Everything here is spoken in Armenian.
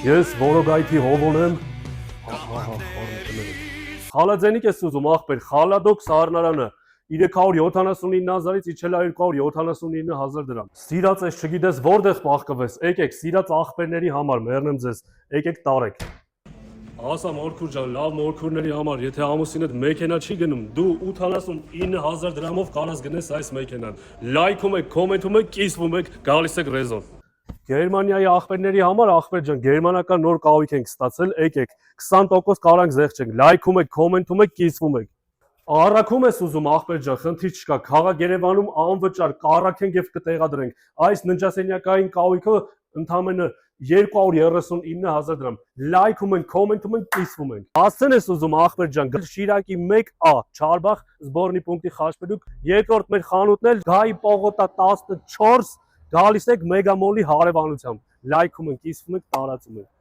Ես որոգայթի հովոն եմ, խալաձենիք ես ուզում աղբեր, խալադոք սարնարանը, 379,000-ից իջել 279,000 դրամ, սիրած ես չգիտես որտեղ պաղկվես, եկեք սիրած աղբերների համար, մերնեմ ձեզ, եկեք տարեք։ Ասա մորքուր ջան, լավ մորքուրների համար, եթե ամուսինդ մեքենա չի գնում, դու 89,000 դրամով կարաս գնես այս մեքենան, լայքում եք, կոմենտում եք, կիսվում եք, գալիս եք ռեզոն։ Գերմանիայի աղբերների համար, աղբեր ջան, գերմանական նոր կահույք ենք ստացել, եկեք, 20% կարանք զեղչենք, լայքում եք, կոմենտում եք, կիսվում եք։ Առաքում ես ուզում աղբեր ջան, խնդիր չկա, քաղաք Երևանում անվճար կառաքենք եւ կտեղադրենք։ Այս ննջասենյակային կահույքը ընդամենը 239,000 դրամ։ Լայքում ենք, կոմենտում ենք, կիսվում ենք։ Հասցեն ես ուզում աղբեր ջան, Շիրակի 1A, Չարբախ, Զբորնի պունկտի խաչմերուկ, երկրորդ մեր խանութն էլ Գայի պողոտա 14, գալիս եք Մեգամոլի հարևանությամբ։ Լայքում ենք, կիսվում ենք, տարածում ենք։